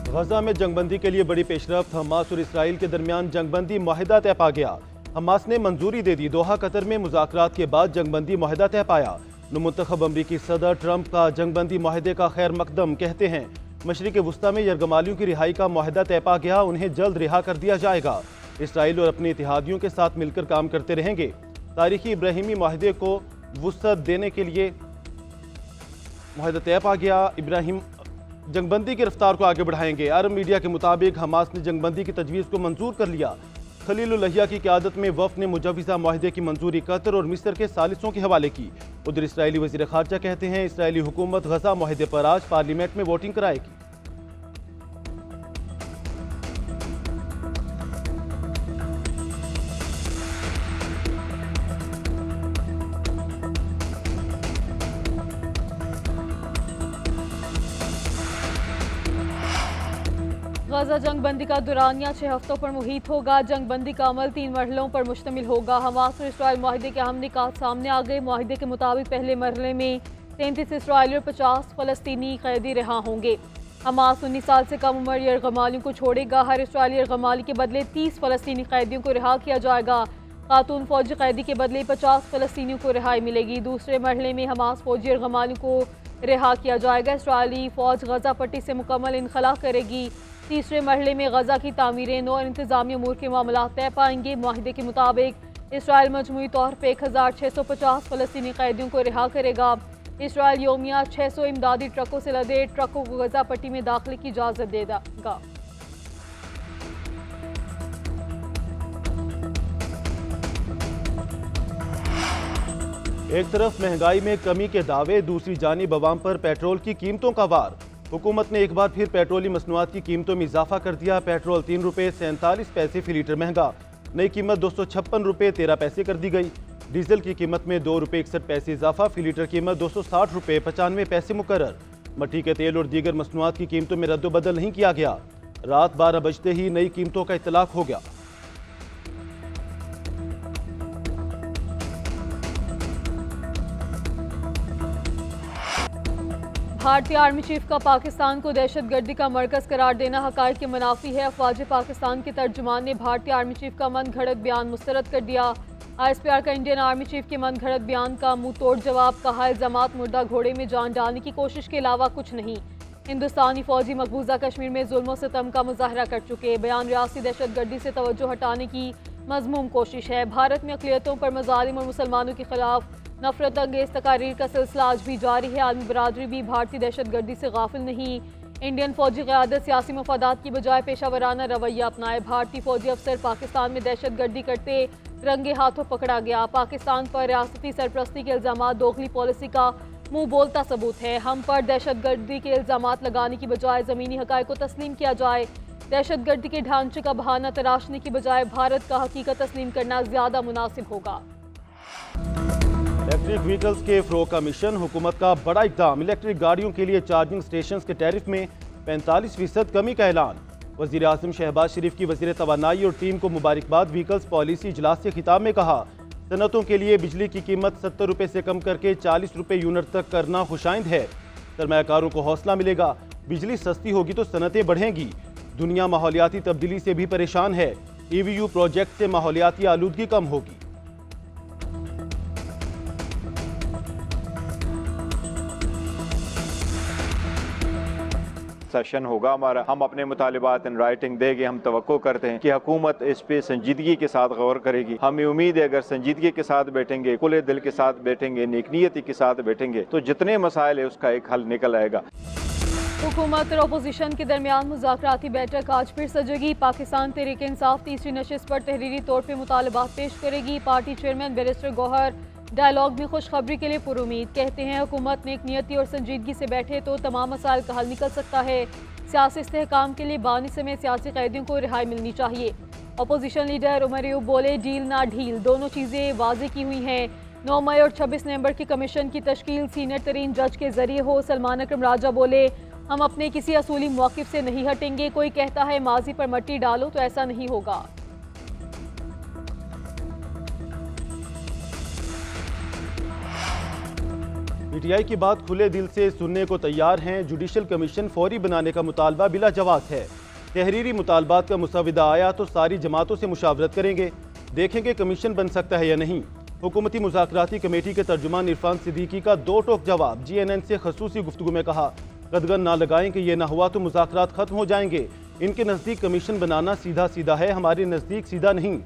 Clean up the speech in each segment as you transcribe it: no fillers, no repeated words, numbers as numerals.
गजा में जंगबंदी के लिए बड़ी पेशरफ्त। हमास और इसराइल के दरमियान जंगबंदी माहिदा तय पा गया। हमास ने मंजूरी दे दी। दोहा कतर में मुज़ाकरात के बाद जंगबंदी माहिदा तय पाया। मुंतखब अमरीकी सदर ट्रंप का जंगबंदी माहिदे का खैर मकदम। कहते हैं मशरिक़ वुस्ता में यरगमालियों की रिहाई का माहिदा तय पा गया। उन्हें जल्द रिहा कर दिया जाएगा। इसराइल और अपने इत्तेहादियों के साथ मिलकर काम करते रहेंगे। तारीखी इब्राहिमी माहिदे को वुसअत देने के लिए माहिदा तय पा गया। इब्राहिम जंगबंदी की रफ्तार को आगे बढ़ाएंगे। अरब मीडिया के मुताबिक हमास ने जंगबंदी की तजवीज़ को मंजूर कर लिया। खलीलुल लहिया की क़यादत में वफ़द ने मुजव्विज़ा माहिदे की मंजूरी कतर और मिस्र के सालिसों के हवाले की। उधर इसराइली वज़ीर ख़ारजा कहते हैं इसराइली हुकूमत गजा माहिदे पर आज पार्लियामेंट में वोटिंग कराएगी। गजा जंगबंदी का दुरानिया 6 हफ्तों पर मुहित होगा। जंगबंदी का अमल 3 मरहलों पर मुश्तमिल होगा। हमास और इसराइल माहिदे के अहम निकात सामने आ गए। माहिदे के मुताबिक पहले मरहले में 33 इसराइली और 50 फ़लस्तीनी कैदी रिहा होंगे। हमास 19 साल से कम उम्र यरगमालियों को छोड़ेगा। हर इसराइली यरगमाली के बदले 30 फ़लस्तीनी कैदियों को रिहा किया जाएगा। खातून फौजी कैदी के बदले 50 फ़लस्तीनियों को रिहाई मिलेगी। दूसरे मरहले में हमास फौजी यरगमालियों को रिहा किया जाएगा। इसराइली फ़ौज गजा पट्टी से मुकम्मल इनखला करेगी। तीसरे मरहले में गजा की तामीरें नौ और इंतजामी अमूर के मामला तय पाएंगे। माहिदे के मुताबिक इसराइल मजमूई तौर पर 1650 फ़लस्तीनी कैदियों को रिहा करेगा। इसराइल योमिया 600 इमदादी ट्रकों से लदे ट्रकों को गजा पट्टी में दाखिले की इजाज़त देगा। एक तरफ महंगाई में कमी के दावे, दूसरी जानिब अवाम पर पेट्रोल की कीमतों का वार। हुकूमत ने एक बार फिर पेट्रोलियम मसनूआत की कीमतों में इजाफा कर दिया। पेट्रोल 3 रुपये 47 पैसे फी लीटर महंगा। नई कीमत 256 रुपये 13 पैसे कर दी गई। डीजल की कीमत में 2 रुपये 61 पैसे इजाफा। फी लीटर कीमत 260 रुपये 95 पैसे मुकर्रर। मट्टी के तेल और दीगर मसनूआत की कीमतों में रद्दोबदल नहीं किया गया। रात 12 बजते ही नई कीमतों का इतलाक हो गया। भारतीय आर्मी चीफ का पाकिस्तान को दहशतगर्दी का मरकज करार देना हक़ाइक़ के मुनाफी है। अफवाज पाकिस्तान के तर्जुमान ने भारतीय आर्मी चीफ का मन घड़त बयान मुस्तरद कर दिया। ISPR का इंडियन आर्मी चीफ के मन घड़त बयान का मुंह तोड़ जवाब। कहा इल्ज़ामात मुर्दा घोड़े में जान डालने की कोशिश के अलावा कुछ नहीं। हिंदुस्तानी फौजी मकबूजा कश्मीर में जुल्म सितम का मुजाहरा कर चुके। बयान रियासी दहशतगर्दी से तवज्जो हटाने की मज़मूम कोशिश है। भारत में अक़लियतों पर मज़ालिम और मुसलमानों के खिलाफ नफरत अंगेज तकारीर का सिलसिला आज भी जारी है। आलमी बरादरी भी भारतीय दहशतगर्दी से गाफिल नहीं। इंडियन फौजी क़यादत सियासी मफादात की बजाय पेशावराना रवैया अपनाए। भारतीय फौजी अफसर पाकिस्तान में दहशतगर्दी करते रंगे हाथों पकड़ा गया। पाकिस्तान पर रियासती सरपरस्ती के इल्ज़ामात दोगली पॉलिसी का मुंह बोलता सबूत है। हम पर दहशतगर्दी के इल्ज़ामात लगाने की बजाय ज़मीनी हक़ाइक़ को तस्लीम किया जाए। दहशतगर्दी के ढांचे का बहाना तराशने की बजाय भारत का हकीकत तस्लीम करना ज़्यादा मुनासिब होगा। इलेक्ट्रिक व्हीकल्स के फ़रोग़ का मिशन, हुकूमत का बड़ा इक़दाम। इलेक्ट्रिक गाड़ियों के लिए चार्जिंग स्टेशन के टैरिफ में 45% कमी का ऐलान। वज़ीर आज़म शहबाज शरीफ की वज़ीर तवानाई और टीम को मुबारकबाद। व्हीकल्स पॉलिसी इजलास के खिताब में कहा सनतों के लिए बिजली की कीमत 70 रुपये से कम करके 40 रुपये यूनिट तक करना खुशाइंद है। सरमायाकारों को हौसला मिलेगा। बिजली सस्ती होगी तो सनतें बढ़ेंगी। दुनिया माहौलियाती तब्दीली से भी परेशान है। EVU प्रोजेक्ट से माहौलियाती आलूदगी कम होगी। सेशन होगा हमारा, हम अपने मुतालिबात इन राइटिंग देंगे। हम तवक्को करते हैं कि हुकूमत इस पे संजीदगी के साथ गौर करेगी। हमें उम्मीद है अगर संजीदगी के साथ बैठेंगे, खुले दिल के साथ बैठेंगे, नेकनीयती के साथ बैठेंगे तो जितने मसाइल है उसका एक हल निकल आएगा। हुकूमत और अपोजिशन के दरमियान मुज़ाकराती बैठक आज फिर सजेगी। पाकिस्तान तहरीक इंसाफ तीसरी नशिस्त पर तहरीरी तौर पर मुतालबात पेश करेगी। Party chairman barrister Gohar dialogue में खुशखबरी के लिए पुरुमीद। कहते हैं हुकूमत ने नेकनीयती और संजीदगी से बैठे तो तमाम मसाइल का हल निकल सकता है। सियासी इस्तेहकाम के लिए बानी समेत सियासी कैदियों को रिहाई मिलनी चाहिए। अपोजिशन लीडर उमर अयूब बोले डील ना ढील, दोनों चीज़ें वाज़ेह की हुई हैं। 9 मई और 26 नवंबर की कमीशन की तश्कील सीनियर तरीन जज के जरिए हो। सलमान अकरम राजा बोले हम अपने किसी असूली मौक़िफ़ से नहीं हटेंगे। कोई कहता है माजी पर मट्टी डालो तो ऐसा नहीं होगा। पीटीआई की बात खुले दिल से सुनने को तैयार हैं। जुडिशल कमीशन फौरी बनाने का मुतालबा बिला जवाब है। तहरीरी मुतालबात का मुसविदा आया तो सारी जमातों से मुशावरत करेंगे, देखेंगे कमीशन बन सकता है या नहीं। हुकूमती मुज़ाकराती कमेटी के तर्जुमान इरफान सिद्दीकी का दो टोक जवाब। GNN से खसूसी गुफ्तगू में कहा, कदगन ना लगाएं कि ये ना हुआ तो मुज़ाकरात खत्म हो जाएंगे। इनके नज़दीक कमीशन बनाना सीधा सीधा है, हमारे नज़दीक सीधा नहीं।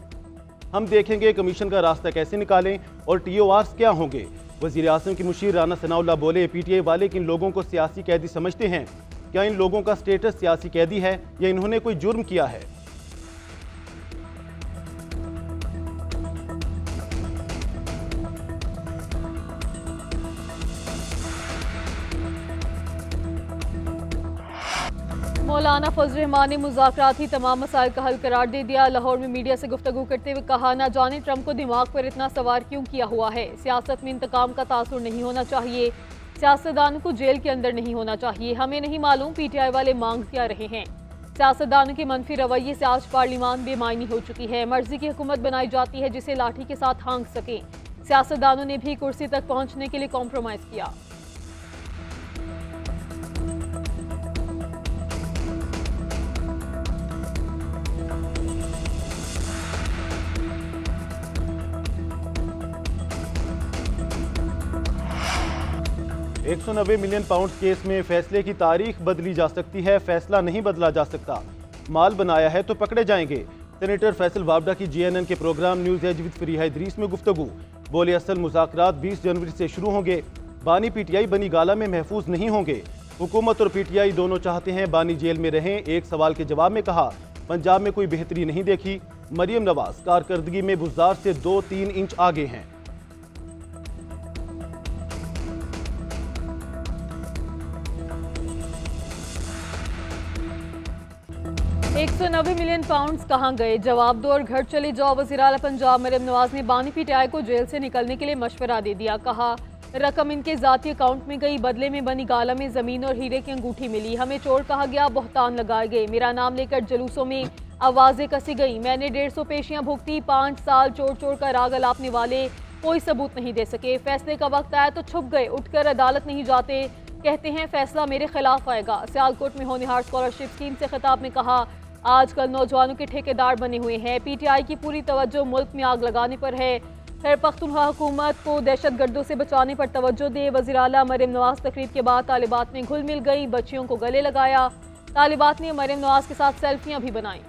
हम देखेंगे कमीशन का रास्ता कैसे निकालें और TORs क्या होंगे। वज़ीर आज़म की मुशीर राना सनाउल्लाह बोले, PTI वाले किन लोगों को सियासी कैदी समझते हैं? क्या इन लोगों का स्टेटस सियासी कैदी है या इन्होंने कोई जुर्म किया है? मौलाना फजल रहमान ने मुज़ाकराती तमाम मसाइल का हल करार दे दिया। लाहौर में मीडिया से गुफ्तगू करते हुए कहा, ना जाने ट्रंप को दिमाग पर इतना सवार क्यों किया हुआ है। सियासत में इंतकाम का तासुर नहीं होना चाहिए, सियासतदानों को जेल के अंदर नहीं होना चाहिए। हमें नहीं मालूम PTI वाले मांग क्या रहे हैं। सियासतदानों के मनफी रवैये से आज पार्लिमान बेमायनी हो चुकी है। मर्जी की हुकूमत बनाई जाती है जिसे लाठी के साथ हाँक सके। सियासतदानों ने भी कुर्सी तक पहुंचने के लिए कॉम्प्रोमाइज किया। £190 मिलियन केस में फैसले की तारीख बदली जा सकती है, फैसला नहीं बदला जा सकता। माल बनाया है तो पकड़े जाएंगे। सेनेटर फैसल वावडा की GNN के programme News Edge with Fareeha Idrees में गुफ्तगू। बोले, असल मुज़ाकरात 20 जनवरी से शुरू होंगे। बानी PTI बनी गाला में महफूज नहीं होंगे। हुकूमत और PTI दोनों चाहते हैं बानी जेल में रहें। एक सवाल के जवाब में कहा, पंजाब में कोई बेहतरी नहीं देखी। मरियम नवाज कारकर्दगी में बुज़दार से 2-3 इंच आगे हैं। 190 मिलियन पाउंड्स कहाँ गए? जवाब दो और घर चले जाओ। वज़ीर आला पंजाब मरियम नवाज ने बानी PTI को जेल से निकलने के लिए मशवरा दे दिया। कहा, रकम इनके ज़ाती अकाउंट में गई, बदले में बनी गाला में ज़मीन और हीरे की अंगूठी मिली। हमें चोर कहा गया, बहतान लगाए गए। मेरा नाम लेकर जलूसों में आवाज़ें कसी गई। मैंने 150 पेशियाँ भुगती। 5 साल चोर चोर का राग अलापने वाले कोई सबूत नहीं दे सके। फैसले का वक्त आया तो छुप गए, उठकर अदालत नहीं जाते। कहते हैं फैसला मेरे खिलाफ आएगा। सियालकोट में होनहार स्कॉलरशिप स्कीम से खिताब में कहा, आजकल नौजवानों के ठेकेदार बने हुए हैं। PTI की पूरी तवज्जो मुल्क में आग लगाने पर है। खैर पख्तूनख्वा हुकूमत को दहशत गर्दों से बचाने पर तवज्जो दे। वज़ीर आला मरियम नवाज तकरीब के बाद तालिबात में घुल मिल गई, बच्चियों को गले लगाया। तालिबात ने मरियम नवाज के साथ सेल्फियां भी बनाई।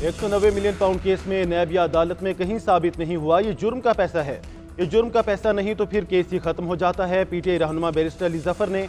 £190 मिलियन केस में नैबिया अदालत में कहीं साबित नहीं हुआ ये जुर्म का पैसा है। ये जुर्म का पैसा नहीं तो फिर केस ही खत्म हो जाता है। PTI रहनुमा बैरिस्टर अली जफर ने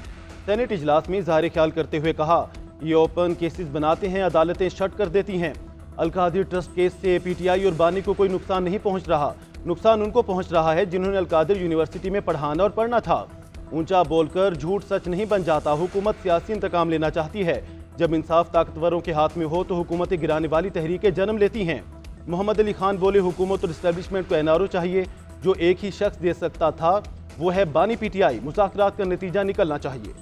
सेनेट इजलास में इज़हार ख्याल करते हुए कहा, ये ओपन केसेस बनाते हैं, अदालतें शट कर देती हैं। अलकादिर ट्रस्ट केस से PTI और बानी को कोई नुकसान नहीं पहुँच रहा। नुकसान उनको पहुँच रहा है जिन्होंने अलकादिर यूनिवर्सिटी में पढ़ाना और पढ़ना था। ऊंचा बोलकर झूठ सच नहीं बन जाता। हुकूमत सियासी इंतकाम लेना चाहती है। जब इंसाफ ताकतवरों के हाथ में हो तो हुकूमतें गिराने वाली तहरीकें जन्म लेती हैं। मोहम्मद अली खान बोले, हुकूमत और इस्टेब्लिशमेंट को NRO चाहिए। जो एक ही शख्स दे सकता था वो है बानी PTI। मुज़ाकरात का नतीजा निकलना चाहिए।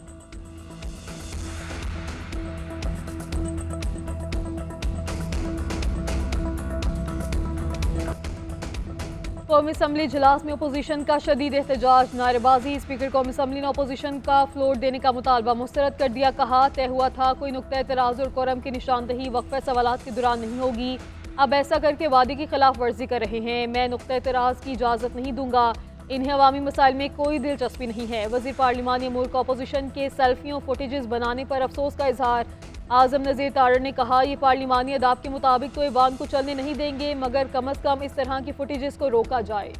कौमी असम्बली इजलास में अपोजिशन का शदीद एहतजाज, नारेबाजी। स्पीकर कौमी असम्बली ने अपोजिशन का फ्लोर देने का मुतालबा मुस्तरद कर दिया। कहा, तय हुआ था कोई नुक्ता एतराज़ और कोरम की निशानदही वक्फे सवालात के दौरान नहीं होगी। अब ऐसा करके वादे की खिलाफ वर्जी कर रहे हैं। मैं नुक्ता एतराज़ की इजाज़त नहीं दूंगा। इन्हें अवामी मसाइल में कोई दिलचस्पी नहीं है। वज़ीर पार्लिमानी अमूर का अपोजिशन के सेल्फियों फुटेजेस बनाने पर अफसोस का इजहार। आज़म नज़ीर तारड़ ने कहा, ये पार्लिमानी अदाब के मुताबिक तो ऐवान को चलने नहीं देंगे, मगर कम अज़ कम इस तरह की फुटेजेस को रोका जाए।